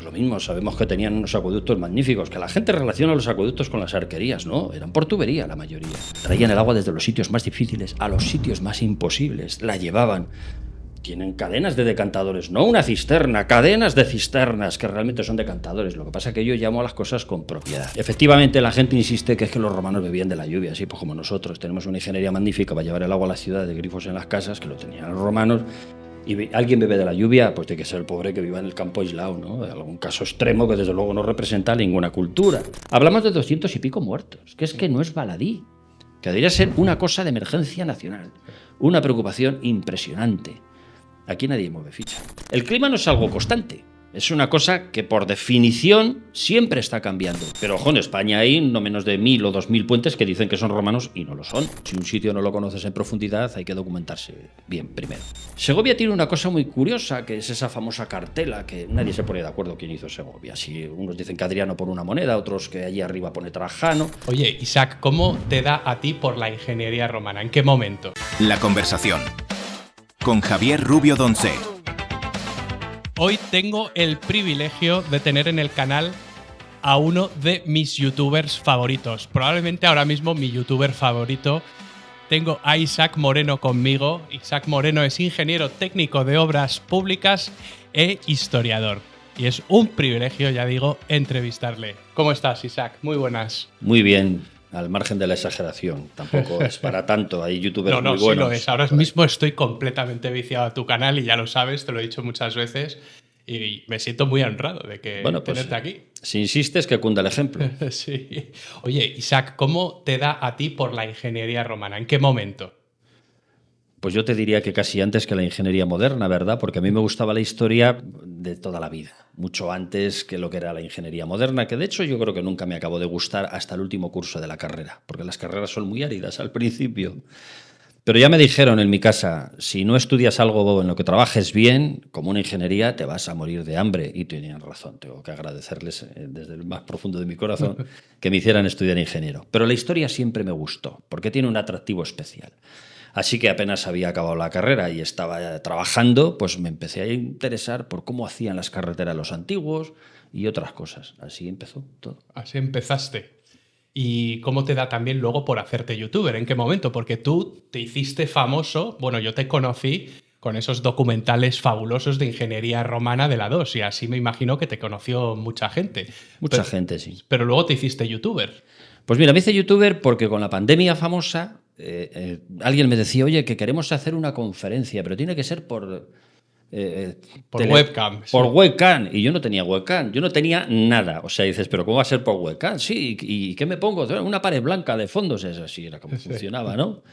lo mismo, sabemos que tenían unos acueductos magníficos, que la gente relaciona los acueductos con las arquerías, ¿no? Eran por tubería la mayoría. Traían el agua desde los sitios más difíciles a los sitios más imposibles, la llevaban. Tienen cadenas de decantadores, no una cisterna, cadenas de cisternas que realmente son decantadores. Lo que pasa es que yo llamo a las cosas con propiedad. Efectivamente, la gente insiste que es que los romanos bebían de la lluvia, así pues como nosotros. Tenemos una ingeniería magnífica para llevar el agua a la ciudad de grifos en las casas, que lo tenían los romanos. Y alguien bebe de la lluvia, pues tiene que ser el pobre que viva en el campo aislado, ¿no? En algún caso extremo que desde luego no representa ninguna cultura. Hablamos de 200 y pico muertos, que es que no es baladí, que debería ser una cosa de emergencia nacional, una preocupación impresionante. Aquí nadie mueve ficha. El clima no es algo constante. Es una cosa que por definición siempre está cambiando. Pero ojo, en España hay no menos de 1000 o 2000 puentes que dicen que son romanos y no lo son. Si un sitio no lo conoces en profundidad, hay que documentarse bien primero. Segovia tiene una cosa muy curiosa, que es esa famosa cartela, que nadie se pone de acuerdo quién hizo Segovia. Si unos dicen que Adriano por una moneda, otros que allí arriba pone Trajano. Oye, Isaac, ¿cómo te da a ti por la ingeniería romana? ¿En qué momento? La conversación con Javier Rubio Doncé. Hoy tengo el privilegio de tener en el canal a uno de mis youtubers favoritos. Probablemente ahora mismo mi youtuber favorito. Tengo a Isaac Moreno conmigo. Isaac Moreno es ingeniero técnico de obras públicas e historiador. Y es un privilegio, ya digo, entrevistarle. ¿Cómo estás, Isaac? Muy buenas. Muy bien. Al margen de la exageración, tampoco es para tanto, hay youtubers muy buenos. No, sí lo es. Ahora mismo estoy completamente viciado a tu canal y ya lo sabes, te lo he dicho muchas veces y me siento muy honrado de que tenerte aquí. Si insistes, que cunda el ejemplo. Sí. Oye, Isaac, ¿cómo te da a ti por la ingeniería romana? ¿En qué momento? Pues yo te diría que casi antes que la ingeniería moderna, ¿verdad? Porque a mí me gustaba la historia de toda la vida, mucho antes que lo que era la ingeniería moderna, que de hecho yo creo que nunca me acabó de gustar hasta el último curso de la carrera, porque las carreras son muy áridas al principio. Pero ya me dijeron en mi casa, si no estudias algo en lo que trabajes bien, como una ingeniería, te vas a morir de hambre. Y tenían razón, tengo que agradecerles desde el más profundo de mi corazón que me hicieran estudiar ingeniero. Pero la historia siempre me gustó, porque tiene un atractivo especial. Así que apenas había acabado la carrera y estaba trabajando, pues me empecé a interesar por cómo hacían las carreteras los antiguos y otras cosas. Así empezó todo. Así empezaste. ¿Y cómo te da también luego por hacerte youtuber? ¿En qué momento? Porque tú te hiciste famoso, bueno, yo te conocí con esos documentales fabulosos de ingeniería romana de la 2 y así me imagino que te conoció mucha gente. Mucha gente, sí. Pero luego te hiciste youtuber. Pues mira, me hice youtuber porque con la pandemia famosa alguien me decía, oye, que queremos hacer una conferencia, pero tiene que ser por webcam. Por sí. webcam. Y yo no tenía webcam, yo no tenía nada. O sea, dices, ¿pero cómo va a ser por webcam? Sí, ¿y qué me pongo? Una pared blanca de fondos, es así, era como funcionaba, ¿no?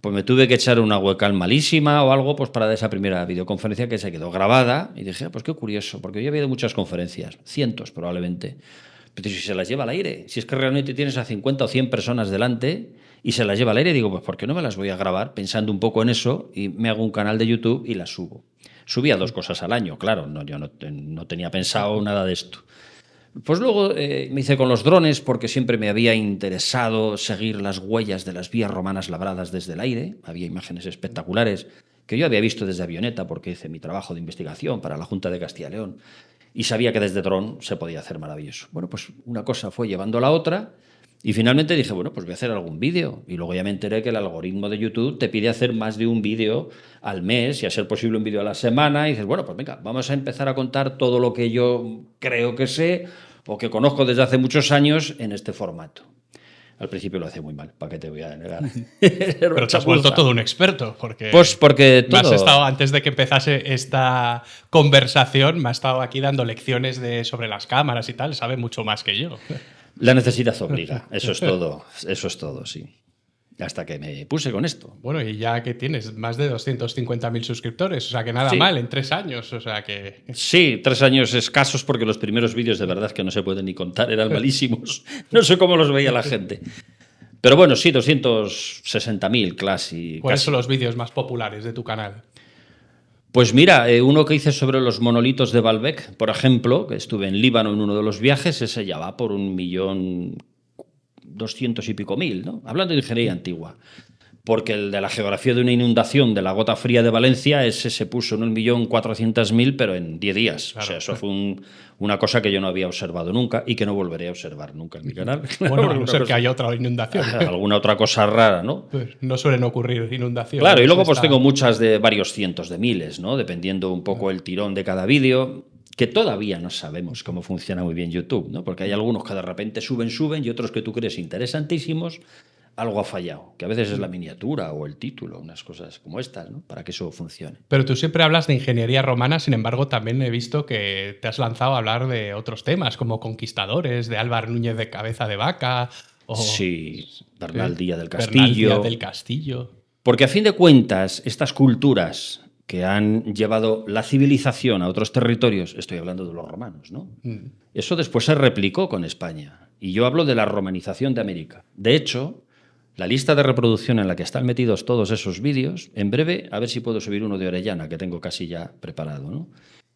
Pues me tuve que echar una webcam malísima o algo pues para dar esa primera videoconferencia que se quedó grabada. Y dije, pues qué curioso, porque yo había ido a muchas conferencias, cientos probablemente. Pero si se las lleva al aire, si es que realmente tienes a 50 o 100 personas delante y se las lleva al aire, digo, pues ¿por qué no me las voy a grabar pensando un poco en eso y me hago un canal de YouTube y las subo? Subía 2 cosas al año, claro, no, yo no tenía pensado nada de esto. Pues luego me hice con los drones porque siempre me había interesado seguir las huellas de las vías romanas labradas desde el aire. Había imágenes espectaculares que yo había visto desde avioneta porque hice mi trabajo de investigación para la Junta de Castilla y León y sabía que desde dron se podía hacer maravilloso. Bueno, pues una cosa fue llevando a la otra y finalmente dije, bueno, pues voy a hacer algún vídeo. Y luego ya me enteré que el algoritmo de YouTube te pide hacer más de un vídeo al mes y a ser posible un vídeo a la semana. Y dices, bueno, pues venga, vamos a empezar a contar todo lo que yo creo que sé o que conozco desde hace muchos años en este formato. Al principio lo hacía muy mal, ¿para qué te voy a negar? Pero te has vuelto todo un experto, porque, pues porque todo... me has estado, antes de que empezase esta conversación, me has estado aquí dando lecciones sobre las cámaras y tal, sabe mucho más que yo. La necesidad obliga, eso es todo, sí. Hasta que me puse con esto. Bueno, y ya que tienes más de 250.000 suscriptores, o sea que nada sí. mal, en 3 años, o sea que... Sí, 3 años escasos porque los primeros vídeos de verdad que no se pueden ni contar, eran malísimos. No sé cómo los veía la gente. Pero bueno, sí, 260.000 casi. ¿Cuáles son los vídeos más populares de tu canal? Pues mira, uno que hice sobre los monolitos de Baalbek, por ejemplo, que estuve en Líbano en uno de los viajes, ese ya va por 1.200.000 y pico, ¿no? Hablando de ingeniería antigua. porque el de la geografía de una inundación de la Gota Fría de Valencia, ese se puso en 1.400.000, pero en 10 días. Claro. O sea, eso fue una cosa que yo no había observado nunca y que no volveré a observar nunca en mi canal. Bueno, a no ser que haya otra inundación. Alguna otra cosa rara, ¿no? Pues no suelen ocurrir inundaciones. Claro, y luego pues tengo muchas de varios cientos de miles, ¿no? Dependiendo un poco el tirón de cada vídeo, que todavía no sabemos cómo funciona muy bien YouTube, ¿no? Porque hay algunos que de repente suben y otros que tú crees interesantísimos. Algo ha fallado, que a veces es la miniatura o el título, unas cosas como estas, ¿no? Para que eso funcione. Pero tú siempre hablas de ingeniería romana, sin embargo, también he visto que te has lanzado a hablar de otros temas, como Conquistadores, de Álvar Núñez de Cabeza de Vaca. O Sí, Bernal Díaz del Bernal Castillo. Díaz del Castillo. Porque a fin de cuentas, estas culturas que han llevado la civilización a otros territorios, estoy hablando de los romanos, ¿no? Eso después se replicó con España. Y yo hablo de la romanización de América. De hecho, la lista de reproducción en la que están metidos todos esos vídeos, en breve, a ver si puedo subir uno de Orellana, que tengo casi ya preparado, ¿no?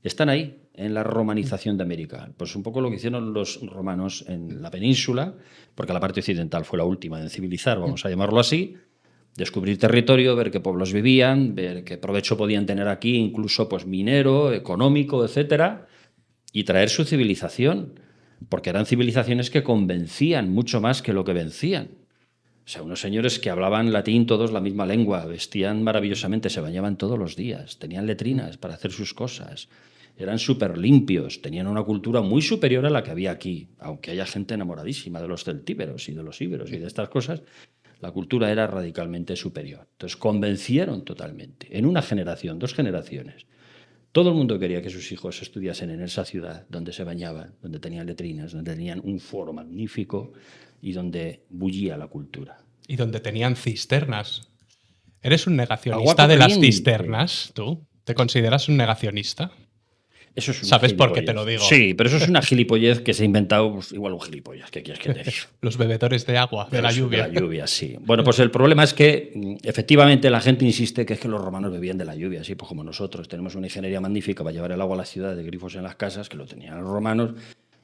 Están ahí, en la romanización de América. Pues un poco lo que hicieron los romanos en la península, porque la parte occidental fue la última en civilizar, vamos a llamarlo así, descubrir territorio, ver qué pueblos vivían, ver qué provecho podían tener aquí, incluso pues minero, económico, etcétera, y traer su civilización, porque eran civilizaciones que convencían mucho más que lo que vencían. O sea, unos señores que hablaban latín, todos la misma lengua, vestían maravillosamente, se bañaban todos los días, tenían letrinas para hacer sus cosas, eran súper limpios, tenían una cultura muy superior a la que había aquí, aunque haya gente enamoradísima de los celtíberos y de los íberos y de estas cosas, la cultura era radicalmente superior. Entonces convencieron totalmente, en una generación, 2 generaciones. Todo el mundo quería que sus hijos estudiasen en esa ciudad donde se bañaban, donde tenían letrinas, donde tenían un foro magnífico y donde bullía la cultura. Y donde tenían cisternas. ¿Eres un Agua negacionista de las corriente. cisternas, tú? ¿Te consideras un negacionista? Eso es una ¿Sabes por qué gilipollez. te lo digo? Sí, pero eso es una gilipollez que se ha inventado, pues, igual un gilipollas, ¿qué quieres que te diga? Los bebedores de agua, de la lluvia. De la lluvia, sí. Bueno, pues el problema es que efectivamente la gente insiste que es que los romanos bebían de la lluvia, así pues como nosotros tenemos una ingeniería magnífica para llevar el agua a la ciudad de grifos en las casas, que lo tenían los romanos,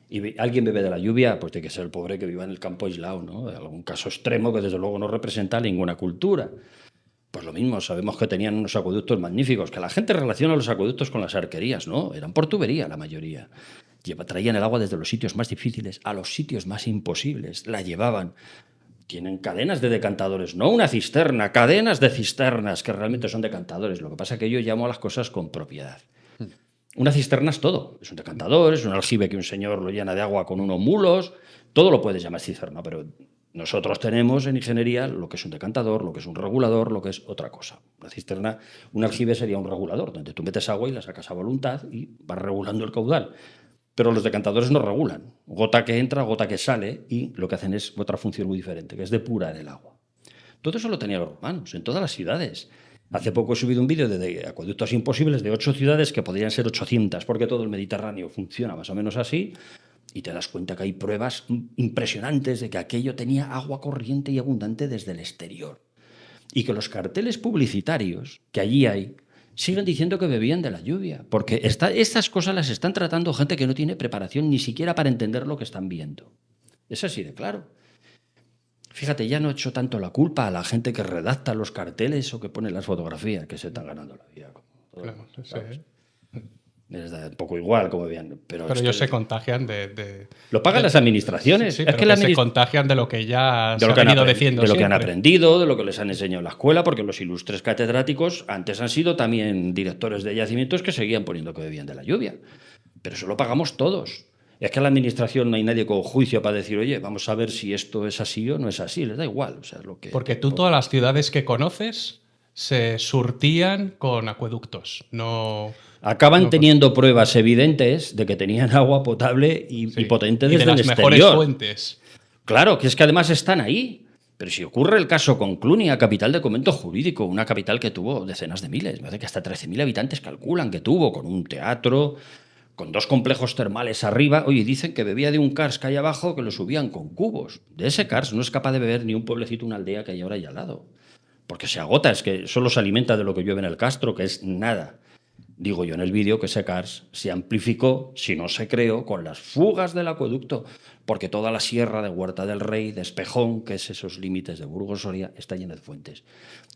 y alguien bebe de la lluvia, pues tiene que ser el pobre que viva en el campo aislado, ¿no? Algún caso extremo que desde luego no representa ninguna cultura. Pues lo mismo, sabemos que tenían unos acueductos magníficos, que la gente relaciona los acueductos con las arquerías, ¿no? Eran por tubería la mayoría. Traían el agua desde los sitios más difíciles a los sitios más imposibles, la llevaban. Tienen cadenas de decantadores, no una cisterna, cadenas de cisternas que realmente son decantadores. Lo que pasa es que yo llamo a las cosas con propiedad. Una cisterna es todo, es un decantador, es un aljibe que un señor lo llena de agua con unos mulos, todo lo puedes llamar cisterna, pero nosotros tenemos en ingeniería lo que es un decantador, lo que es un regulador, lo que es otra cosa. Una cisterna, un aljibe sería un regulador, donde tú metes agua y la sacas a voluntad y vas regulando el caudal. Pero los decantadores no regulan. Gota que entra, gota que sale, y lo que hacen es otra función muy diferente, que es depurar el agua. Todo eso lo tenían los romanos, en todas las ciudades. Hace poco he subido un vídeo de acueductos imposibles de 8 ciudades que podrían ser 800, porque todo el Mediterráneo funciona más o menos así, y te das cuenta que hay pruebas impresionantes de que aquello tenía agua corriente y abundante desde el exterior. Y que los carteles publicitarios que allí hay siguen diciendo que bebían de la lluvia, porque estas cosas las están tratando gente que no tiene preparación ni siquiera para entender lo que están viendo. Es así de claro. Fíjate, ya no he hecho tanto la culpa a la gente que redacta los carteles o que pone las fotografías, que se están ganando la vida. Claro, sí. Les da un poco igual, como vean. Pero ellos se contagian lo pagan las administraciones. Sí, es pero que se contagian de lo que ya se ha han venido diciendo de lo que han siempre. aprendido, de lo que les han enseñado en la escuela, porque los ilustres catedráticos antes han sido también directores de yacimientos que seguían poniendo que bebían de la lluvia. Pero eso lo pagamos todos. Es que en la administración no hay nadie con juicio para decir, oye, vamos a ver si esto es así o no es así. Les da igual. O sea, lo que, Porque tú todas las ciudades que conoces se surtían con acueductos. Acaban teniendo pruebas evidentes de que tenían agua potable y potente desde y de las el mejores exterior. fuentes. Claro, que es que además están ahí. Pero si ocurre el caso con Clunia, capital de convento jurídico, una capital que tuvo decenas de miles, me parece que hasta 13.000 habitantes calculan que tuvo, con un teatro, con 2 complejos termales arriba. Oye, dicen que bebía de un cars que hay abajo que lo subían con cubos. De ese cars no es capaz de beber ni un pueblecito, una aldea que hay ahora ahí al lado. Porque se agota, es que solo se alimenta de lo que llueve en el Castro, que es nada. Digo yo en el vídeo que ese Cars se amplificó, si no se creó, con las fugas del acueducto, porque toda la sierra de Huerta del Rey, de Espejón, que es esos límites de Burgos-Soria, está llena de fuentes.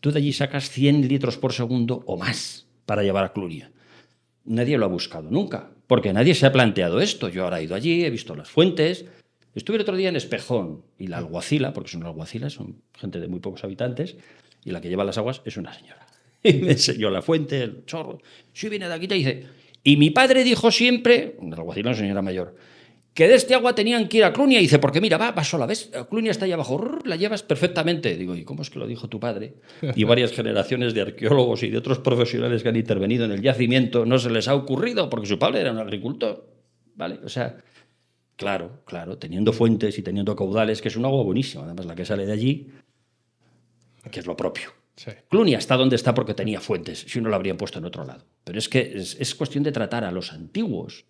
Tú de allí sacas 100 litros por segundo o más para llevar a Clunia. Nadie lo ha buscado nunca, porque nadie se ha planteado esto. Yo ahora he ido allí, he visto las fuentes. Estuve el otro día en Espejón y la alguacila, porque son alguacilas, son gente de muy pocos habitantes, y la que lleva las aguas es una señora. Y me enseñó la fuente, el chorro. Sí, viene de aquí, te dice. Y mi padre dijo siempre, la alguacila es una señora mayor, que de este agua tenían que ir a Clunia. Y dice, porque mira, va sola, ¿ves? Clunia está ahí abajo, la llevas perfectamente. Digo, ¿y cómo es que lo dijo tu padre? Y varias generaciones de arqueólogos y de otros profesionales que han intervenido en el yacimiento no se les ha ocurrido, porque su padre era un agricultor. ¿Vale? O sea, claro, teniendo fuentes y teniendo caudales, que es un agua buenísima, además la que sale de allí, que es lo propio. Sí. Clunia está donde está porque tenía fuentes, si no lo habrían puesto en otro lado. Pero es que es cuestión de tratar a los antiguos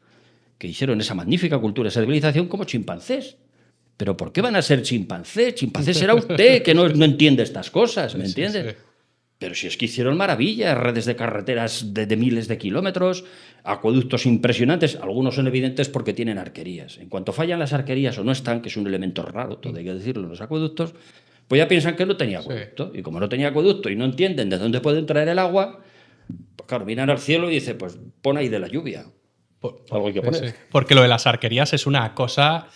que hicieron esa magnífica cultura, esa civilización, como chimpancés. ¿Pero por qué van a ser chimpancés? Chimpancés será usted que no entiende estas cosas, ¿me entiende? Sí. Pero si es que hicieron maravillas, redes de carreteras de miles de kilómetros, acueductos impresionantes, algunos son evidentes porque tienen arquerías. En cuanto fallan las arquerías o no están, que es un elemento raro, todo hay que decirlo, los acueductos, pues ya piensan que no tenía acueducto. Sí. Y como no tenía acueducto y no entienden de dónde pueden traer el agua, pues claro, miran al cielo y dicen, pues pon ahí de la lluvia. Algo hay que poner. Sí. Porque lo de las arquerías es una cosa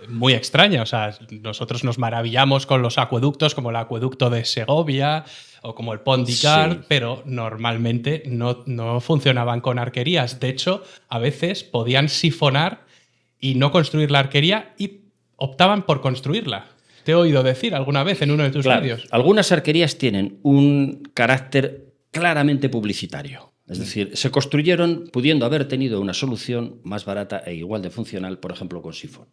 muy extraña. O sea, nosotros nos maravillamos con los acueductos, como el acueducto de Segovia o como el Pont d'Icart, sí, pero normalmente no funcionaban con arquerías. De hecho, a veces podían sifonar y no construir la arquería y optaban por construirla. Te he oído decir alguna vez en uno de tus vídeos. Algunas arquerías tienen un carácter claramente publicitario. Es decir, se construyeron pudiendo haber tenido una solución más barata e igual de funcional, por ejemplo, con sifón.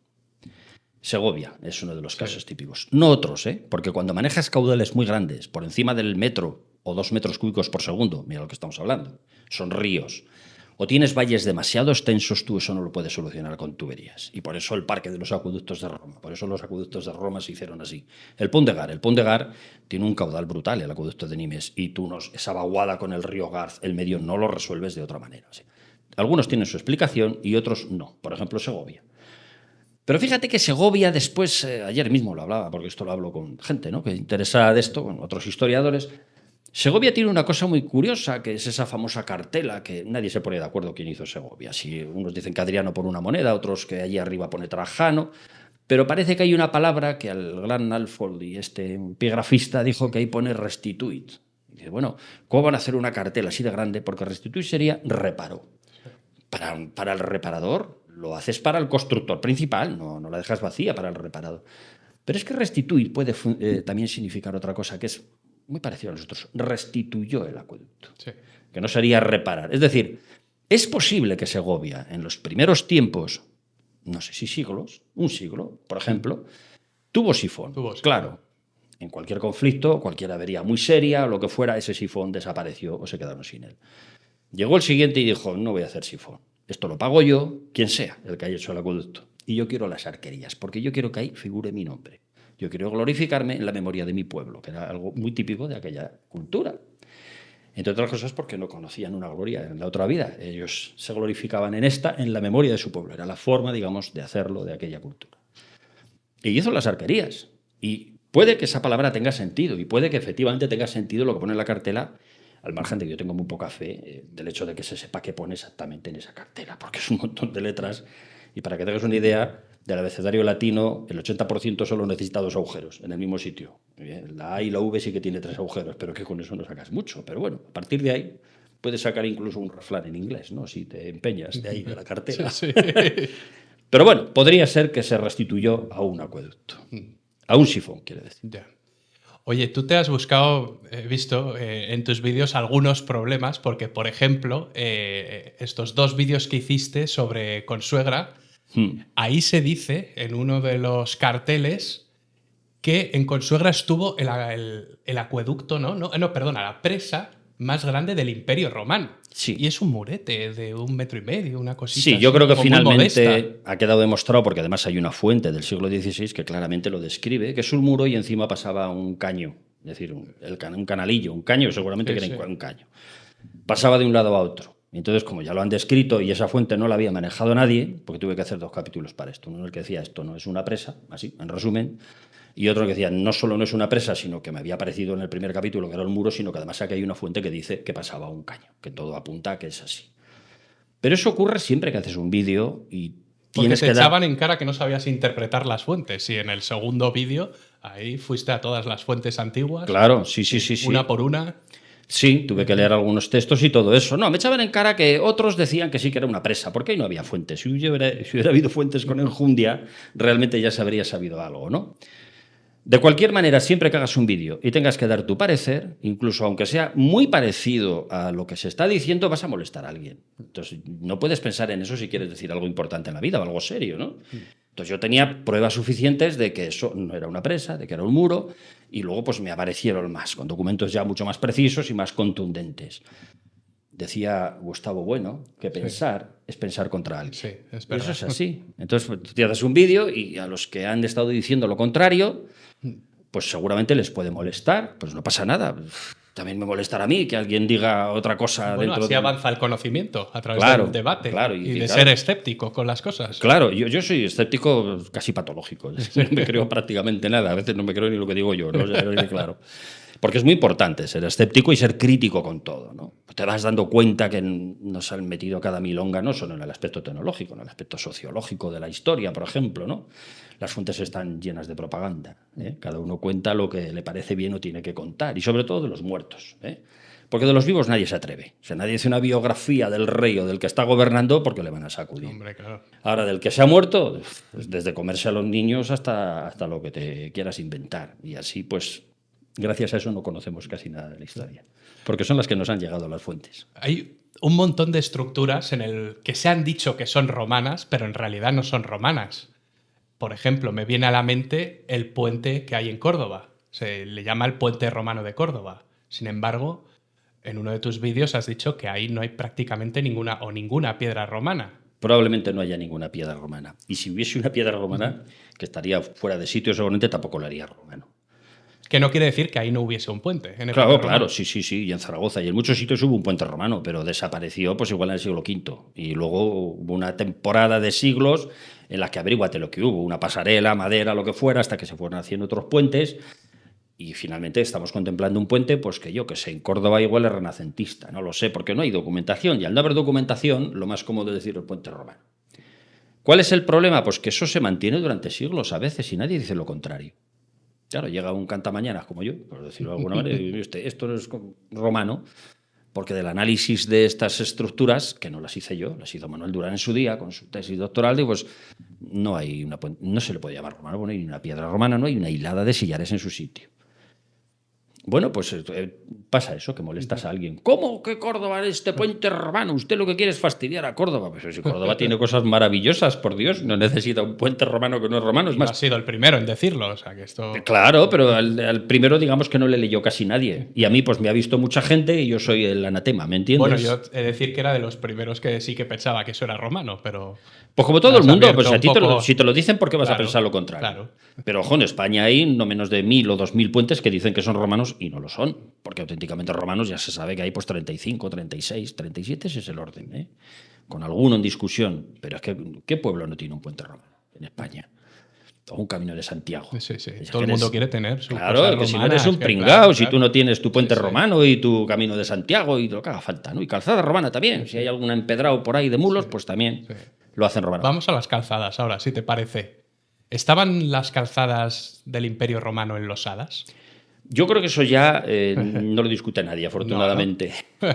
Segovia es uno de los casos típicos. No otros, porque cuando manejas caudales muy grandes, por encima del metro o 2 metros cúbicos por segundo, mira lo que estamos hablando, son ríos, o tienes valles demasiado extensos, tú eso no lo puedes solucionar con tuberías. Y por eso el parque de los acueductos de Roma, por eso los acueductos de Roma se hicieron así. El Pont d'Icart tiene un caudal brutal, el acueducto de Nimes, y tú esa vaguada con el río Garz, el medio, no lo resuelves de otra manera. ¿Sí? Algunos tienen su explicación y otros no. Por ejemplo, Segovia. Pero fíjate que Segovia después, ayer mismo lo hablaba, porque esto lo hablo con gente, ¿no?, que interesa de esto, con otros historiadores. Segovia tiene una cosa muy curiosa, que es esa famosa cartela, que nadie se pone de acuerdo quién hizo Segovia. Si unos dicen que Adriano por una moneda, otros que allí arriba pone Trajano, pero parece que hay una palabra que al gran Alfold y este epigrafista dijo que ahí pone restituit. Y dice, bueno, ¿cómo van a hacer una cartela así de grande? Porque restituit sería reparo. Para el reparador lo haces para el constructor principal, no la dejas vacía para el reparador. Pero es que restituir puede también significar otra cosa, que es muy parecido a nosotros. Restituyó el acueducto, sí, que no sería reparar. Es decir, es posible que Segovia, en los primeros tiempos, no sé si siglos, un siglo, por ejemplo, tuvo sifón. Claro, en cualquier conflicto, cualquier avería muy seria, o lo que fuera, ese sifón desapareció o se quedaron sin él. Llegó el siguiente y dijo, no voy a hacer sifón. Esto lo pago yo, quien sea el que haya hecho el acueducto. Y yo quiero las arquerías, porque yo quiero que ahí figure mi nombre. Yo quiero glorificarme en la memoria de mi pueblo, que era algo muy típico de aquella cultura. Entre otras cosas porque no conocían una gloria en la otra vida. Ellos se glorificaban en esta, en la memoria de su pueblo. Era la forma, digamos, de hacerlo de aquella cultura. Y hizo las arquerías. Y puede que esa palabra tenga sentido, y puede que efectivamente tenga sentido lo que pone en la cartela, al margen de que yo tengo muy poca fe del hecho de que se sepa qué pone exactamente en esa cartela, porque es un montón de letras. Y para que tengas una idea, del abecedario latino, el 80% solo necesita 2 agujeros en el mismo sitio. La A y la V sí que tiene 3 agujeros, pero que con eso no sacas mucho. Pero bueno, a partir de ahí puedes sacar incluso un refrán en inglés, ¿no?, si te empeñas de ahí de la cartera. Sí, sí. Pero bueno, podría ser que se restituyó a un acueducto. A un sifón, quiere decir. Ya. Oye, tú te has buscado, he visto en tus vídeos algunos problemas, porque, por ejemplo, estos 2 vídeos que hiciste sobre Consuegra, ahí se dice, en uno de los carteles, que en Consuegra estuvo el acueducto, perdona, la presa más grande del Imperio Romano. Sí. Y es un murete de 1,5 metros, una cosita. Sí, yo creo que finalmente ha quedado demostrado, porque además hay una fuente del siglo XVI que claramente lo describe, que es un muro y encima pasaba un caño, es decir, un canalillo, un caño, seguramente sí, que era un caño. Pasaba de un lado a otro. Y entonces, como ya lo han descrito y esa fuente no la había manejado nadie, porque tuve que hacer 2 capítulos para esto. Uno en el que decía, esto no es una presa, así, en resumen, y otro que decía, no solo no es una presa, sino que me había parecido en el primer capítulo que era el muro, sino que además aquí hay una fuente que dice que pasaba un caño, que todo apunta a que es así. Pero eso ocurre siempre que haces un vídeo y Porque tienes te que echaban en cara que no sabías interpretar las fuentes. Y en el segundo vídeo, ahí fuiste a todas las fuentes antiguas. Claro, sí. Una por una. Sí, tuve que leer algunos textos y todo eso. No, me echaban en cara que otros decían que sí que era una presa, porque ahí no había fuentes. Si hubiera habido fuentes con enjundia, realmente ya se habría sabido algo, ¿no? De cualquier manera, siempre que hagas un vídeo y tengas que dar tu parecer, incluso aunque sea muy parecido a lo que se está diciendo, vas a molestar a alguien. Entonces, no puedes pensar en eso si quieres decir algo importante en la vida o algo serio, ¿no? Entonces, yo tenía pruebas suficientes de que eso no era una presa, de que era un muro, y luego pues me aparecieron más, con documentos ya mucho más precisos y más contundentes. Decía Gustavo Bueno que pensar es pensar contra alguien. Sí, es Y verdad. eso es así. Entonces, tú te haces un vídeo y a los que han estado diciendo lo contrario, pues seguramente les puede molestar, pues no pasa nada. También me molestará a mí que alguien diga otra cosa Bueno, dentro así de... avanza el conocimiento a través Claro, del debate claro, y y de claro. ser escéptico con las cosas. Claro, yo soy escéptico casi patológico. No me creo prácticamente nada. A veces no me creo ni lo que digo yo, ¿no? O sea, claro. Porque es muy importante ser escéptico y ser crítico con todo, ¿no? Te vas dando cuenta que nos han metido cada milonga, no solo en el aspecto tecnológico, en el aspecto sociológico de la historia, por ejemplo, ¿no? Las fuentes están llenas de propaganda, ¿eh? Cada uno cuenta lo que le parece bien o tiene que contar, y sobre todo de los muertos, ¿eh? Porque de los vivos nadie se atreve. O sea, nadie hace una biografía del rey o del que está gobernando porque le van a sacudir. Hombre, claro. Ahora, del que se ha muerto, pues desde comerse a los niños hasta lo que te quieras inventar. Y así, pues, gracias a eso no conocemos casi nada de la historia. Porque son las que nos han llegado a las fuentes. Hay un montón de estructuras en el que se han dicho que son romanas, pero en realidad no son romanas. Por ejemplo, me viene a la mente el puente que hay en Córdoba. Se le llama el puente romano de Córdoba. Sin embargo, en uno de tus vídeos has dicho que ahí no hay prácticamente ninguna piedra romana. Probablemente no haya ninguna piedra romana. Y si hubiese una piedra romana, que estaría fuera de sitio, seguramente tampoco lo haría romano. Que no quiere decir que ahí no hubiese un puente. En el Claro, puente claro, romano. sí. Y en Zaragoza y en muchos sitios hubo un puente romano, pero desapareció pues igual en el siglo V. Y luego hubo una temporada de siglos en la que averíguate lo que hubo, una pasarela, madera, lo que fuera, hasta que se fueron haciendo otros puentes. Y finalmente estamos contemplando un puente, pues que yo que sé, en Córdoba igual es renacentista, no lo sé, porque no hay documentación. Y al no haber documentación, lo más cómodo es decir el puente romano. ¿Cuál es el problema? Pues que eso se mantiene durante siglos a veces y nadie dice lo contrario. Claro, llega un cantamañanas como yo, por decirlo de alguna manera, y dice, esto no es romano, porque del análisis de estas estructuras, que no las hice yo, las hizo Manuel Durán en su día con su tesis doctoral, digo, pues no se le puede llamar romano, no hay una piedra romana, no hay una hilada de sillares en su sitio. Bueno, pues pasa eso, que molestas a alguien. ¿Cómo que Córdoba este puente romano? Usted lo que quiere es fastidiar a Córdoba. Pues si Córdoba tiene cosas maravillosas, por Dios, no necesita un puente romano que no es romano. Es Y no más, has sido el primero en decirlo. O sea, que esto... claro, pero al primero digamos que no le leyó casi nadie. Y a mí pues me ha visto mucha gente y yo soy el anatema, ¿me entiendes? Bueno, yo he de decir que era de los primeros que sí que pensaba que eso era romano, pero... Pues como todo me el has mundo, abierto pues a un ti poco- si te lo dicen, ¿por qué vas a Claro, pensar lo contrario? claro. Pero ojo, en España hay no menos de 1000 o 2000 puentes que dicen que son romanos y no lo son, porque auténticamente romanos ya se sabe que hay pues 35, 36, 37, ese es el orden, ¿eh? Con alguno en discusión, pero es que ¿qué pueblo no tiene un puente romano en España? O un camino de Santiago. Sí. Es Todo que el mundo eres- quiere tener su Claro, cosa que si no romana, eres un es que, pringao, claro, si tú claro. no tienes tu puente Sí. romano y tu camino de Santiago y lo que haga falta, ¿no? Y calzada romana también. Si hay algún empedrado por ahí de mulos, pues también lo hacen romano. Vamos a las calzadas ahora, si te parece. ¿Estaban las calzadas del Imperio Romano enlosadas? Yo creo que eso ya no lo discute nadie, afortunadamente.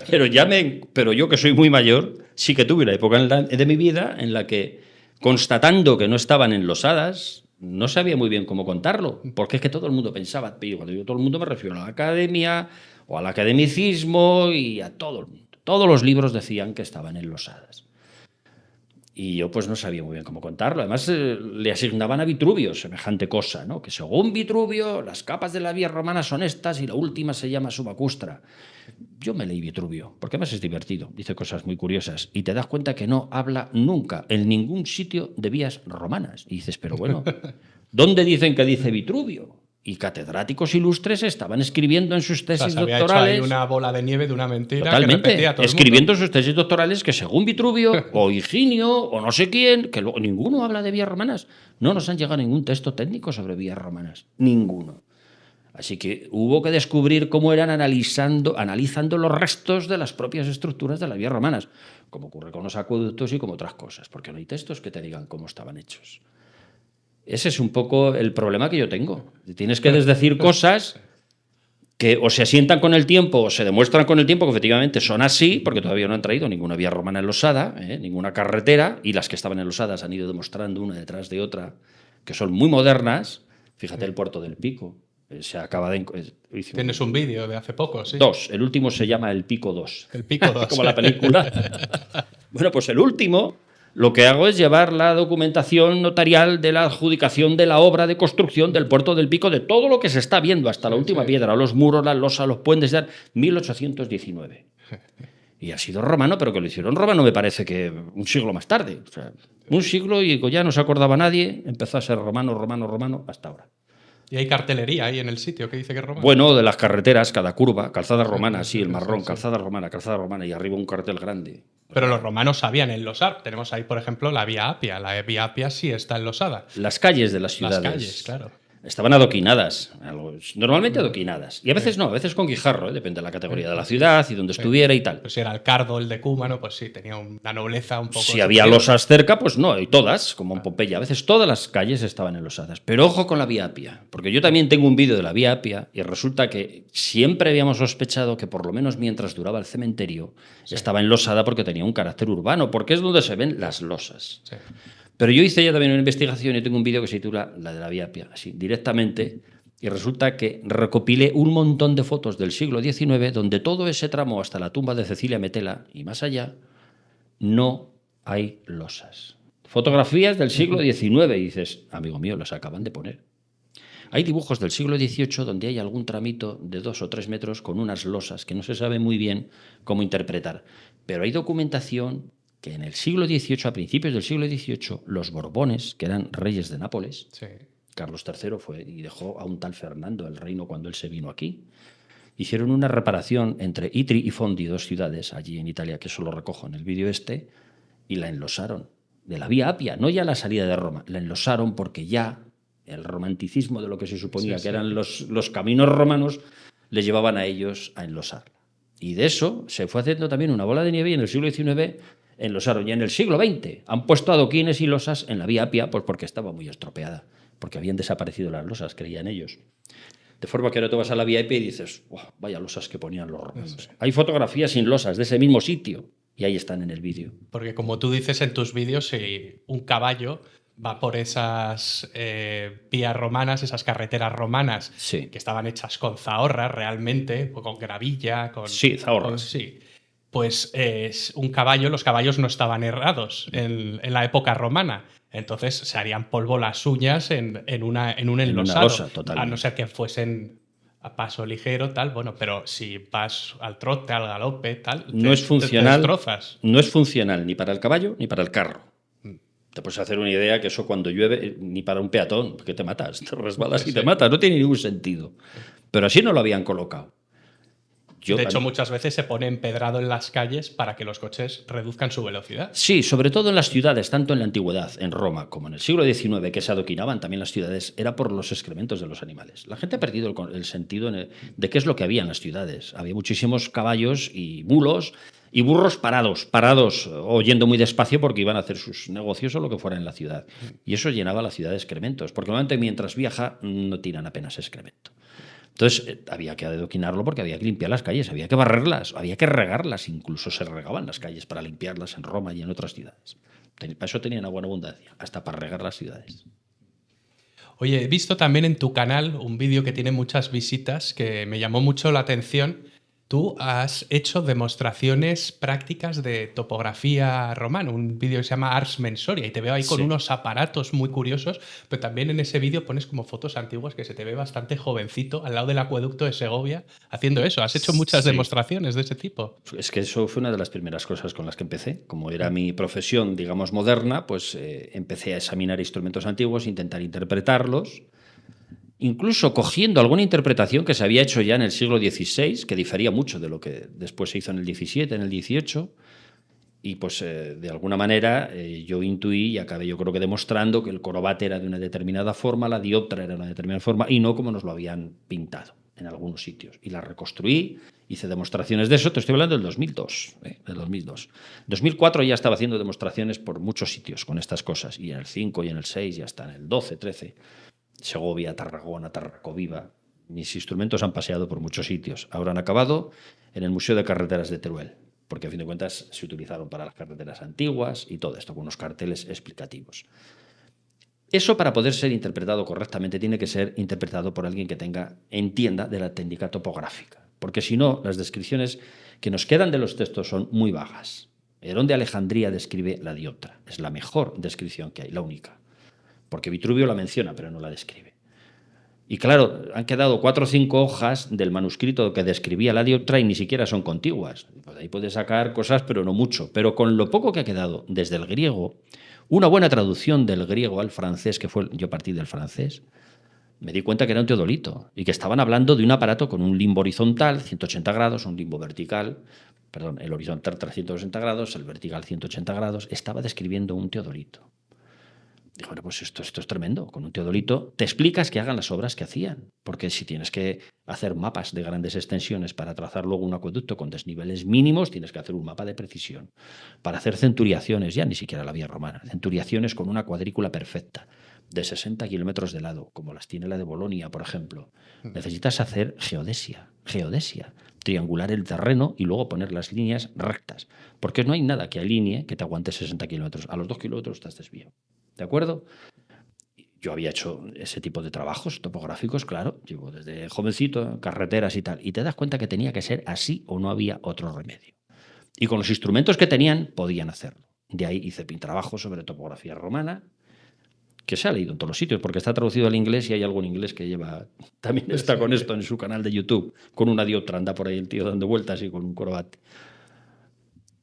Pero yo que soy muy mayor, sí que tuve una época de mi vida en la que, constatando que no estaban enlosadas, no sabía muy bien cómo contarlo. Porque es que todo el mundo pensaba, y cuando digo todo el mundo me refiero a la academia o al academicismo y a todo el mundo. Todos los libros decían que estaban enlosadas. Y yo pues no sabía muy bien cómo contarlo. Además le asignaban a Vitruvio semejante cosa, ¿no? Que según Vitruvio las capas de la vía romana son estas y la última se llama Subacustra. Yo me leí Vitruvio, porque además es divertido, dice cosas muy curiosas y te das cuenta que no habla nunca en ningún sitio de vías romanas. Y dices, pero bueno, ¿dónde dicen que dice Vitruvio? y catedráticos ilustres estaban escribiendo en sus O sea, tesis se había doctorales. hecho ahí una bola de nieve de una mentira que Totalmente, repetía todo el escribiendo mundo. sus tesis doctorales que según Vitruvio o Higinio o no sé quién, que luego ninguno habla de vías romanas. No nos han llegado ningún texto técnico sobre vías romanas. Ninguno. Así que hubo que descubrir cómo eran analizando los restos de las propias estructuras de las vías romanas, como ocurre con los acueductos y como otras cosas, porque no hay textos que te digan cómo estaban hechos. Ese es un poco el problema que yo tengo. Tienes que desdecir cosas que o se asientan con el tiempo o se demuestran con el tiempo que efectivamente son así, porque todavía no han traído ninguna vía romana enlosada, ninguna carretera, y las que estaban enlosadas han ido demostrando una detrás de otra que son muy modernas. Fíjate el puerto del Pico. Se acaba de... Tienes un vídeo de hace poco, sí. 2. El último se llama El Pico 2. El Pico 2. Como la película. Bueno, pues el último, lo que hago es llevar la documentación notarial de la adjudicación de la obra de construcción del puerto del Pico, de todo lo que se está viendo hasta la última piedra, los muros, las losas, los puentes, de 1819. Y ha sido romano, pero que lo hicieron romano me parece que un siglo más tarde. O sea, un siglo y ya no se acordaba nadie, empezó a ser romano hasta ahora. Y hay cartelería ahí en el sitio que dice que es romano. Bueno, de las carreteras, cada curva, calzada romana, sí, el marrón, calzada romana, y arriba un cartel grande. Pero los romanos sabían enlosar. Tenemos ahí, por ejemplo, la Vía Apia. La Vía Apia sí está enlosada. Las calles de las ciudades. Las calles, claro. Estaban adoquinadas, normalmente adoquinadas. Y a veces no, a veces con guijarro, depende de la categoría de la ciudad y donde estuviera y tal. Pues si era el Cardo, el decúmano, pues sí, tenía una nobleza un poco... Si había losas cerca, pues no, y todas, como en Pompeya. A veces todas las calles estaban enlosadas. Pero ojo con la Vía Apia, porque yo también tengo un vídeo de la Vía Apia y resulta que siempre habíamos sospechado que por lo menos mientras duraba el cementerio estaba enlosada porque tenía un carácter urbano, porque es donde se ven las losas. Sí. Pero yo hice ya también una investigación y tengo un vídeo que se titula La de la Vía Apia, así, directamente, y resulta que recopilé un montón de fotos del siglo XIX donde todo ese tramo hasta la tumba de Cecilia Metela y más allá no hay losas. Fotografías del siglo XIX y dices, amigo mío, las acaban de poner. Hay dibujos del siglo XVIII donde hay algún tramito de 2 o 3 metros con unas losas que no se sabe muy bien cómo interpretar, pero hay documentación que en el siglo XVIII, a principios del siglo XVIII, los Borbones, que eran reyes de Nápoles, Sí. Carlos III fue y dejó a un tal Fernando el reino cuando él se vino aquí, hicieron una reparación entre Itri y Fondi, 2 ciudades allí en Italia, que eso lo recojo en el vídeo este, y la enlosaron. De la Vía Apia, no ya la salida de Roma, la enlosaron porque ya el romanticismo de lo que se suponía que eran los caminos romanos les llevaban a ellos a enlosarla. Y de eso se fue haciendo también una bola de nieve y en el siglo XIX enlosaron. Y en el siglo XX han puesto adoquines y losas en la Vía Apia pues porque estaba muy estropeada, porque habían desaparecido las losas, creían ellos. De forma que ahora tú vas a la Vía Apia y dices, oh, vaya losas que ponían los romanos. Sí. Hay fotografías sin losas de ese mismo sitio y ahí están en el vídeo. Porque como tú dices en tus vídeos, si un caballo va por esas vías romanas, esas carreteras romanas Sí. que estaban hechas con zahorra realmente, o con gravilla, con... Sí, zahorra. Sí. Pues un caballo, los caballos no estaban herrados en la época romana. Entonces se harían polvo las uñas en un enlosado. Una losa, totalmente. A no ser que fuesen a paso ligero, tal. Bueno, pero si vas al trote, al galope, tal, no es funcional, te destrozas. No es funcional ni para el caballo ni para el carro. Te puedes hacer una idea que eso cuando llueve, ni para un peatón, porque te matas, te resbalas y te matas. No tiene ningún sentido. Pero así no lo habían colocado. De hecho, muchas veces se pone empedrado en las calles para que los coches reduzcan su velocidad. Sí, sobre todo en las ciudades, tanto en la antigüedad, en Roma, como en el siglo XIX, que se adoquinaban también las ciudades, era por los excrementos de los animales. La gente ha perdido el sentido de qué es lo que había en las ciudades. Había muchísimos caballos y mulos y burros parados o yendo muy despacio porque iban a hacer sus negocios o lo que fuera en la ciudad. Y eso llenaba la ciudad de excrementos, porque normalmente mientras viaja no tiran apenas excremento. Entonces había que adoquinarlo porque había que limpiar las calles, había que barrerlas, había que regarlas, incluso se regaban las calles para limpiarlas en Roma y en otras ciudades. Para eso tenían agua en abundancia, hasta para regar las ciudades. Oye, he visto también en tu canal un vídeo que tiene muchas visitas que me llamó mucho la atención. Tú has hecho demostraciones prácticas de topografía romana, un vídeo que se llama Ars Mensoria, y te veo ahí con unos aparatos muy curiosos, pero también en ese vídeo pones como fotos antiguas que se te ve bastante jovencito al lado del acueducto de Segovia haciendo eso. Has hecho muchas demostraciones de ese tipo. Es que eso fue una de las primeras cosas con las que empecé. Como era mi profesión, digamos, moderna, pues empecé a examinar instrumentos antiguos, intentar interpretarlos. incluso cogiendo alguna interpretación que se había hecho ya en el siglo XVI, que difería mucho de lo que después se hizo en el XVII, en el XVIII, y pues de alguna manera yo intuí y acabé yo creo que demostrando que el Corobate era de una determinada forma, la dioptra era de una determinada forma y no como nos lo habían pintado en algunos sitios. Y la reconstruí, hice demostraciones de eso, te estoy hablando del 2002. Del 2002. En 2004 ya estaba haciendo demostraciones por muchos sitios con estas cosas, y en el 5 y en el 6 y hasta en el 12, 13. Segovia, Tarragona, Tarracoviva. Mis instrumentos han paseado por muchos sitios. Ahora han acabado en el Museo de Carreteras de Teruel, porque a fin de cuentas se utilizaron para las carreteras antiguas y todo esto, con unos carteles explicativos. Eso, para poder ser interpretado correctamente, tiene que ser interpretado por alguien que entienda de la técnica topográfica, porque si no, las descripciones que nos quedan de los textos son muy vagas. Herón de Alejandría describe la dioptra, es la mejor descripción que hay, la única, porque Vitruvio la menciona, pero no la describe. Y claro, han quedado 4 o 5 hojas del manuscrito que describía la dioptra y ni siquiera son contiguas. Pues ahí puedes sacar cosas, pero no mucho. Pero con lo poco que ha quedado desde el griego, una buena traducción del griego al francés, yo partí del francés, me di cuenta que era un teodolito y que estaban hablando de un aparato con un limbo horizontal, 180 grados, un limbo vertical, perdón, el horizontal 360 grados, el vertical 180 grados, estaba describiendo un teodolito. Digo, bueno, pues esto es tremendo. Con un teodolito te explicas que hagan las obras que hacían, porque si tienes que hacer mapas de grandes extensiones para trazar luego un acueducto con desniveles mínimos, tienes que hacer un mapa de precisión. Para hacer centuriaciones, ya ni siquiera la vía romana, centuriaciones con una cuadrícula perfecta, de 60 kilómetros de lado, como las tiene la de Bolonia, por ejemplo. Necesitas hacer geodesia, triangular el terreno y luego poner las líneas rectas, porque no hay nada que alinee que te aguante 60 kilómetros. A los 2 kilómetros estás desviado. ¿De acuerdo? Yo había hecho ese tipo de trabajos topográficos, claro, llevo desde jovencito, carreteras y tal, y te das cuenta que tenía que ser así o no había otro remedio. Y con los instrumentos que tenían, podían hacerlo. De ahí hice mi trabajo sobre topografía romana, que se ha leído en todos los sitios, porque está traducido al inglés y hay algún inglés que también está con esto en su canal de YouTube, con una dioptra, anda por ahí el tío dando vueltas y con un Corobate.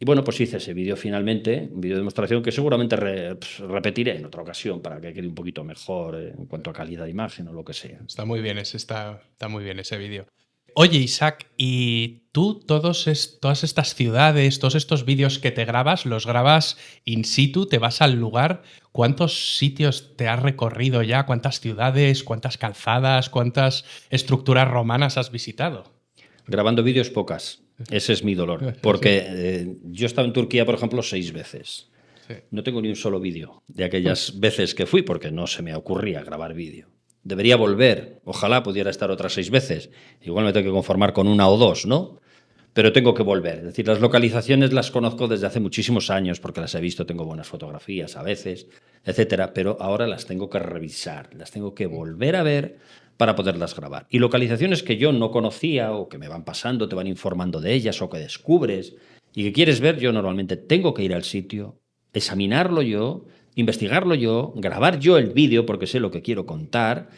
Y bueno, pues hice ese vídeo finalmente, un vídeo de demostración que seguramente repetiré en otra ocasión para que quede un poquito mejor en cuanto a calidad de imagen o lo que sea. Está muy bien está muy bien ese vídeo. Oye, Isaac, ¿y tú todas estas ciudades, todos estos vídeos que te grabas, los grabas in situ, te vas al lugar? ¿Cuántos sitios te has recorrido ya? ¿Cuántas ciudades, cuántas calzadas, cuántas estructuras romanas has visitado? Grabando vídeos pocas. Ese es mi dolor. Porque yo he estado en Turquía, por ejemplo, 6 veces. Sí. No tengo ni un solo vídeo de aquellas veces que fui porque no se me ocurría grabar vídeo. Debería volver. Ojalá pudiera estar otras 6 veces. Igual me tengo que conformar con 1 o 2, ¿no? Pero tengo que volver. Es decir, las localizaciones las conozco desde hace muchísimos años porque las he visto, tengo buenas fotografías a veces, etcétera. Pero ahora las tengo que revisar, las tengo que volver a ver para poderlas grabar. Y localizaciones que yo no conocía o que me van pasando, te van informando de ellas o que descubres y que quieres ver, yo normalmente tengo que ir al sitio, examinarlo yo, investigarlo yo, grabar yo el vídeo porque sé lo que quiero contar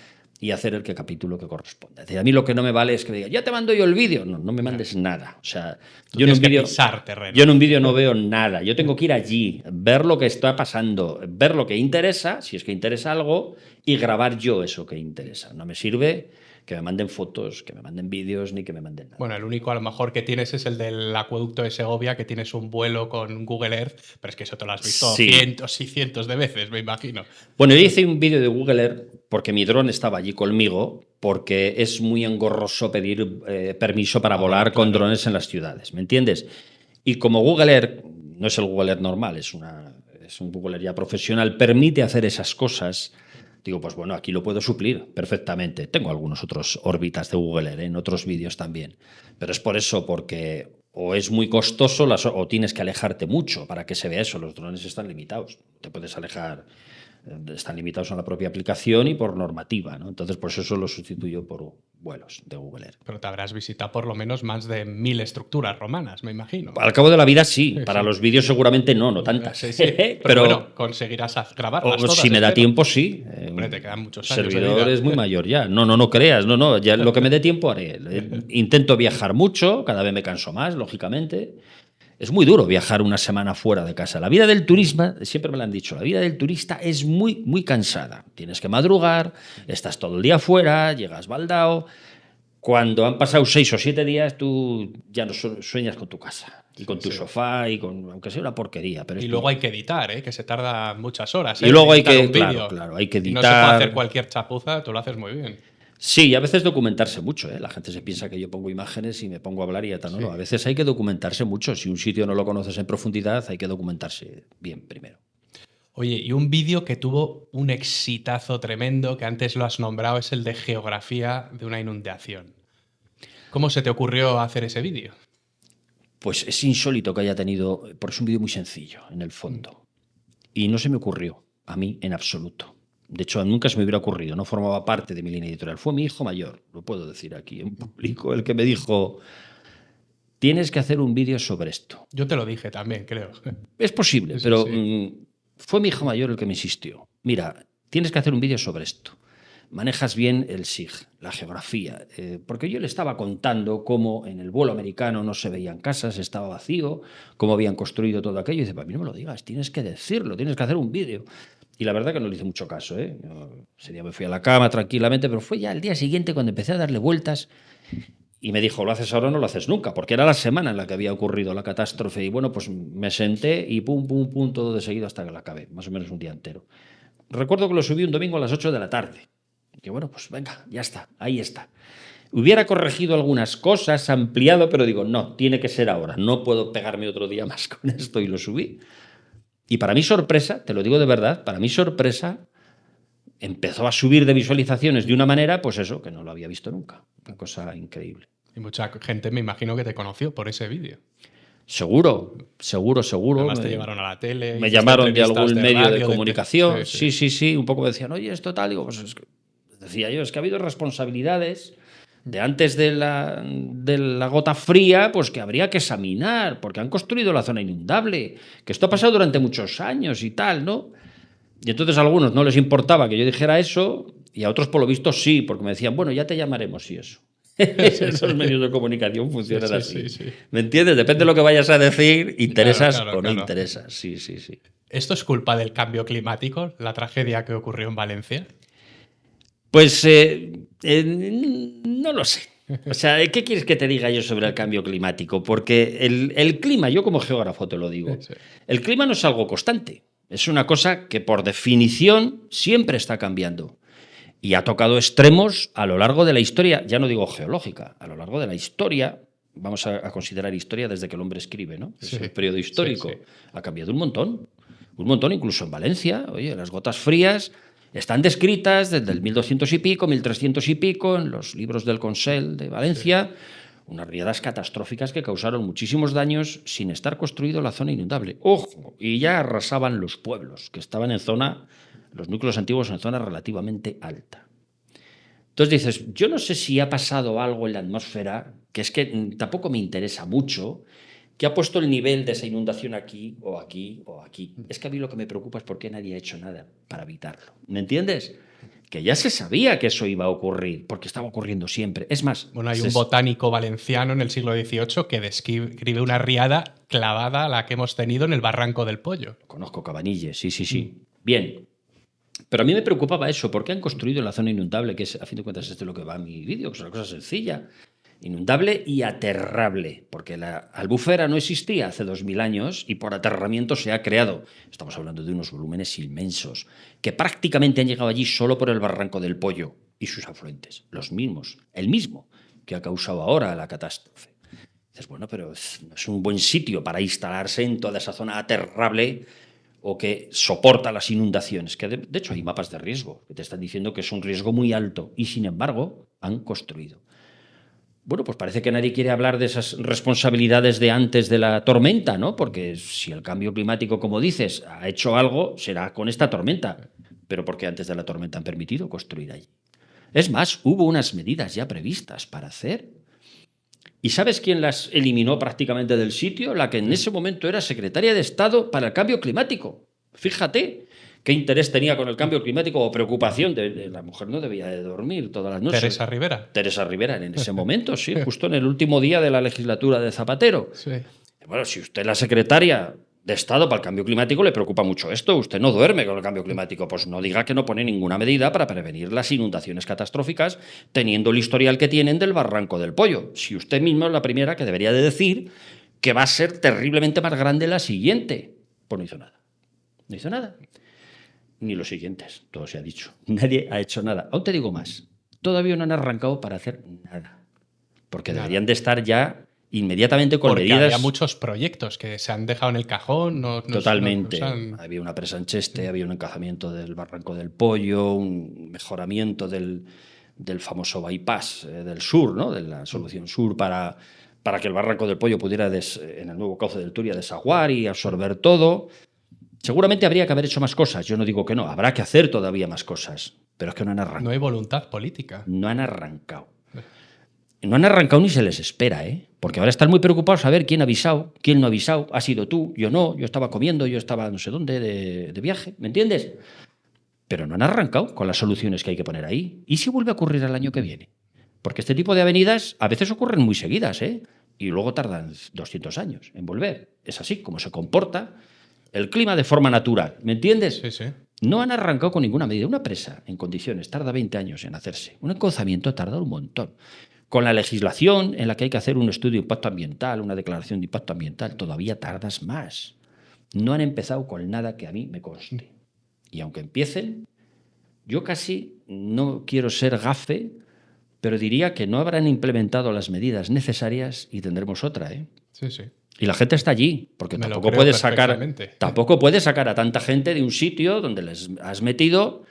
y hacer el capítulo que corresponde. Es decir, a mí lo que no me vale es que me diga, ya te mando yo el vídeo. No, no me mandes nada. O sea, yo en un vídeo no veo nada. Yo tengo que ir allí, ver lo que está pasando, ver lo que interesa, si es que interesa algo, y grabar yo eso que interesa. No me sirve que me manden fotos, que me manden vídeos, ni que me manden nada. Bueno, el único a lo mejor que tienes es el del acueducto de Segovia, que tienes un vuelo con Google Earth, pero es que eso te lo has visto cientos y cientos de veces, me imagino. Bueno, yo hice un vídeo de Google Earth porque mi dron estaba allí conmigo, porque es muy engorroso pedir permiso para volar con drones en las ciudades, ¿me entiendes? Y como Google Earth no es el Google Earth normal, es un Google Earth ya profesional, permite hacer esas cosas. Digo, pues bueno, aquí lo puedo suplir perfectamente. Tengo algunos otros órbitas de Google Earth en otros vídeos también. Pero es por eso, porque o es muy costoso o tienes que alejarte mucho para que se vea eso. Los drones están limitados. Te puedes alejar, están limitados a la propia aplicación y por normativa, ¿no? Entonces, pues eso lo sustituyo por vuelos de Google Earth. Pero te habrás visitado por lo menos más de 1000 estructuras romanas, me imagino. Al cabo de la vida sí. Para los vídeos seguramente no tantas. Sí. Pero bueno, conseguirás grabarlas todas. Si me da tiempo, sí. Hombre, te quedan muchos años. El servidor es muy mayor ya. No creas. No, ya lo que me dé tiempo haré. Intento viajar mucho, cada vez me canso más, lógicamente. Es muy duro viajar una semana fuera de casa. La vida del turista, siempre me lo han dicho, la vida del turista es muy, muy cansada. Tienes que madrugar, estás todo el día fuera, llegas baldao. Cuando han pasado 6 o 7 días, tú ya no sueñas con tu casa y con tu sofá y con, aunque sea una porquería. Pero y luego hay que editar, que se tarda muchas horas. Y luego hay que, un claro, hay que editar. Y no se puede hacer cualquier chapuza, tú lo haces muy bien. Sí, y a veces documentarse mucho. La gente se piensa que yo pongo imágenes y me pongo a hablar y ya está. No, a veces hay que documentarse mucho. Si un sitio no lo conoces en profundidad, hay que documentarse bien primero. Oye, y un vídeo que tuvo un exitazo tremendo, que antes lo has nombrado, es el de geografía de una inundación. ¿Cómo se te ocurrió hacer ese vídeo? Pues es insólito que haya tenido, porque es un vídeo muy sencillo, en el fondo. Y no se me ocurrió, a mí, en absoluto. De hecho, nunca se me hubiera ocurrido, no formaba parte de mi línea editorial. Fue mi hijo mayor, lo puedo decir aquí en público, el que me dijo, tienes que hacer un vídeo sobre esto. Yo te lo dije también, creo. Es posible, Sí, pero sí. Fue mi hijo mayor el que me insistió. Mira, tienes que hacer un vídeo sobre esto. Manejas bien el SIG, la geografía. Porque yo le estaba contando cómo en el vuelo americano no se veían casas, estaba vacío, cómo habían construido todo aquello. Y dice, para mí no me lo digas, tienes que decirlo, tienes que hacer un vídeo. Y la verdad que no le hice mucho caso. Ese día me fui a la cama tranquilamente, pero fue ya el día siguiente cuando empecé a darle vueltas y me dijo, ¿lo haces ahora o no lo haces nunca? Porque era la semana en la que había ocurrido la catástrofe. Y bueno, pues me senté y pum, pum, pum, todo de seguido hasta que la acabé, más o menos un día entero. Recuerdo que lo subí un domingo a las 8 de la tarde. Y que bueno, pues venga, ya está, ahí está. Hubiera corregido algunas cosas, ampliado, pero digo, no, tiene que ser ahora. No puedo pegarme otro día más con esto y lo subí. Y para mi sorpresa, te lo digo de verdad, para mi sorpresa, empezó a subir de visualizaciones de una manera, pues eso, que no lo había visto nunca. Una cosa increíble. Y mucha gente me imagino que te conoció por ese vídeo. Seguro, seguro, seguro. Además te llevaron a la tele. Me llamaron de algún medio de radio, comunicación. Sí. Un poco me decían, oye, esto tal. Digo, pues es que, decía yo, es que ha habido responsabilidades de antes de la gota fría, pues que habría que examinar, porque han construido la zona inundable, que esto ha pasado durante muchos años y tal, ¿no? Y entonces a algunos no les importaba que yo dijera eso, y a otros por lo visto sí, porque me decían, bueno, ya te llamaremos y eso. Esos medios de comunicación funcionan así. Sí. ¿Me entiendes? Depende de lo que vayas a decir, interesas o no interesas. Sí. ¿Esto es culpa del cambio climático, la tragedia que ocurrió en Valencia? Pues no lo sé. O sea, ¿qué quieres que te diga yo sobre el cambio climático? Porque el clima, yo como geógrafo te lo digo, el clima no es algo constante. Es una cosa que por definición siempre está cambiando. Y ha tocado extremos a lo largo de la historia, ya no digo geológica, a lo largo de la historia, vamos a considerar historia desde que el hombre escribe, ¿no? Es el periodo histórico. Ha cambiado un montón, incluso en Valencia. Oye, las gotas frías están descritas desde el 1200 y pico, 1300 y pico, en los libros del Consell de Valencia, unas riadas catastróficas que causaron muchísimos daños sin estar construido la zona inundable. ¡Ojo! Y ya arrasaban los pueblos, que estaban en zona... los núcleos antiguos en zona relativamente alta. Entonces dices, yo no sé si ha pasado algo en la atmósfera, que es que tampoco me interesa mucho, que ha puesto el nivel de esa inundación aquí o aquí o aquí. Es que a mí lo que me preocupa es por qué nadie ha hecho nada para evitarlo. ¿Me entiendes? Que ya se sabía que eso iba a ocurrir, porque estaba ocurriendo siempre. Es más... Bueno, hay un botánico valenciano en el siglo XVIII que describe una riada clavada a la que hemos tenido en el Barranco del Pollo. Conozco Cabanilles, sí. Bien. Pero a mí me preocupaba eso, porque han construido en la zona inundable, que es, a fin de cuentas, esto es lo que va a mi vídeo, que es una cosa sencilla. Inundable y aterrable, porque la albufera no existía hace 2000 años y por aterramiento se ha creado. Estamos hablando de unos volúmenes inmensos, que prácticamente han llegado allí solo por el Barranco del Pollo y sus afluentes, los mismos, el mismo que ha causado ahora la catástrofe. Dices, bueno, pero no es un buen sitio para instalarse en toda esa zona aterrable o que soporta las inundaciones, que de hecho hay mapas de riesgo que te están diciendo que es un riesgo muy alto y sin embargo han construido. Bueno, pues parece que nadie quiere hablar de esas responsabilidades de antes de la tormenta, ¿no? Porque si el cambio climático, como dices, ha hecho algo, será con esta tormenta, pero porque antes de la tormenta han permitido construir allí. Es más, hubo unas medidas ya previstas para hacer. ¿Y sabes quién las eliminó prácticamente del sitio? La que en ese momento era secretaria de Estado para el cambio climático. Fíjate qué interés tenía con el cambio climático o preocupación. La mujer no debía de dormir todas las noches. Teresa Rivera. Teresa Rivera en ese momento, sí, justo en el último día de la legislatura de Zapatero. Sí. bueno, si usted es la secretaria de Estado para el cambio climático, le preocupa mucho esto, usted no duerme con el cambio climático, pues no diga que no pone ninguna medida para prevenir las inundaciones catastróficas, teniendo el historial que tienen del Barranco del Pollo. Si usted mismo es la primera que debería de decir que va a ser terriblemente más grande la siguiente. Pues no hizo nada. No hizo nada. Ni los siguientes, todo se ha dicho. Nadie ha hecho nada. Aún te digo más, todavía no han arrancado para hacer nada. Porque deberían de estar ya inmediatamente con Porque medidas. había muchos proyectos que se han dejado en el cajón. Totalmente. Había una presa en Cheste, había un encajamiento del Barranco del Pollo, un mejoramiento del famoso bypass del sur, ¿no? De la solución sur para que el Barranco del Pollo pudiera, en el nuevo cauce del Turia, desaguar y absorber todo. Seguramente habría que haber hecho más cosas. Yo no digo que no, habrá que hacer todavía más cosas. Pero es que no han arrancado. No hay voluntad política. No han arrancado. No han arrancado ni se les espera, ¿eh? Porque ahora están muy preocupados a ver quién ha avisado, quién no ha avisado. Ha sido tú, yo no, yo estaba comiendo, yo estaba no sé dónde de viaje, ¿me entiendes? Pero no han arrancado con las soluciones que hay que poner ahí. ¿Y si vuelve a ocurrir el año que viene? Porque este tipo de avenidas a veces ocurren muy seguidas, ¿eh? Y luego tardan 200 años en volver. Es así como se comporta el clima de forma natural, ¿me entiendes? Sí, sí. No han arrancado con ninguna medida. Una presa en condiciones tarda 20 años en hacerse. Un encozamiento tarda un montón. Con la legislación en la que hay que hacer un estudio de impacto ambiental, una declaración de impacto ambiental, todavía tardas más. No han empezado con nada que a mí me conste. Y aunque empiecen, yo casi no quiero ser gafe, pero diría que no habrán implementado las medidas necesarias y tendremos otra, ¿eh? Sí, sí. Y la gente está allí, porque Me lo tampoco creo perfectamente. puedes sacar a tanta gente de un sitio donde les has metido,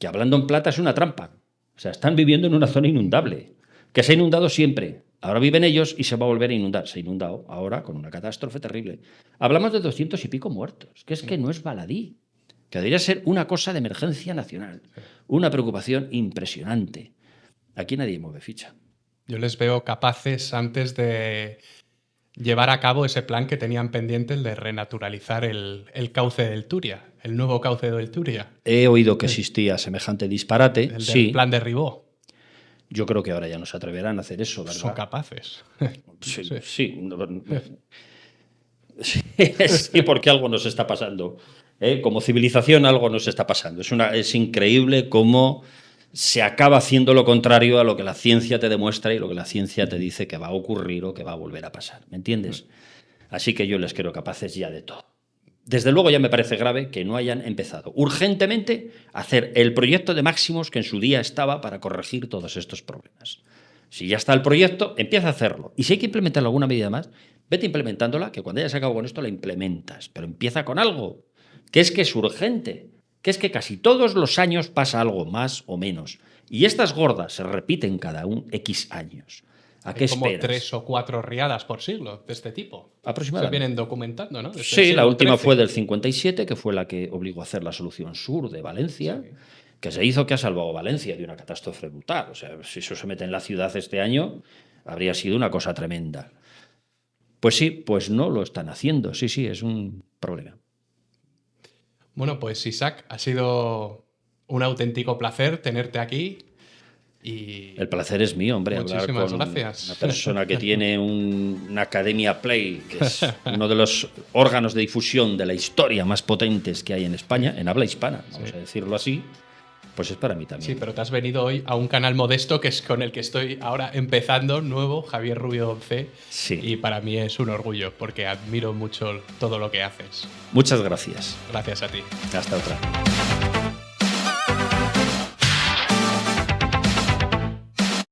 que hablando en plata es una trampa. O sea, están viviendo en una zona inundable, que se ha inundado siempre. Ahora viven ellos y se va a volver a inundar. Se ha inundado ahora con una catástrofe terrible. Hablamos de 200 y pico muertos, que es que no es baladí, que debería ser una cosa de emergencia nacional, una preocupación impresionante. Aquí nadie mueve ficha. Yo les veo capaces, antes de llevar a cabo ese plan que tenían pendiente, el de renaturalizar el cauce del Turia, el nuevo cauce del Turia. He oído que existía semejante disparate. El del Sí. plan de Ribó. Yo creo que ahora ya no se atreverán a hacer eso, ¿verdad? Son capaces. Sí, Sí. sí. Sí, porque algo nos está pasando. Como civilización algo nos está pasando. Es increíble cómo se acaba haciendo lo contrario a lo que la ciencia te demuestra y lo que la ciencia te dice que va a ocurrir o que va a volver a pasar. ¿Me entiendes? Así que yo les creo capaces ya de todo. Desde luego ya me parece grave que no hayan empezado urgentemente a hacer el proyecto de máximos que en su día estaba para corregir todos estos problemas. Si ya está el proyecto, empieza a hacerlo. Y si hay que implementar alguna medida más, vete implementándola, que cuando hayas acabado con esto la implementas. Pero empieza con algo, que es urgente, que es que casi todos los años pasa algo más o menos. Y estas gordas se repiten cada X años. ¿A qué como esperas? 3 o 4 riadas por siglo de este tipo. Aproximadamente. Se vienen documentando, ¿no? Desde el Sí, la siglo última XIII. fue del 57, que fue la que obligó a hacer la solución sur de Valencia, Sí. que se hizo, que ha salvado Valencia de una catástrofe brutal. O sea, si eso se mete en la ciudad este año, habría sido una cosa tremenda. Pues sí, pues no lo están haciendo. Sí, sí, es un problema. Bueno, pues Isaac, ha sido un auténtico placer tenerte aquí. Y El placer es mío, hombre, hablar muchísimas con gracias. una persona que tiene una Academia Play, que es uno de los órganos de difusión de la historia más potentes que hay en España, en habla hispana, vamos a decirlo así, pues es para mí también. Sí, pero te has venido hoy a un canal modesto que es con el que estoy ahora empezando, nuevo, Javier Rubio 11. Sí. Y para mí es un orgullo porque admiro mucho todo lo que haces. Muchas gracias. Gracias a ti. Hasta otra.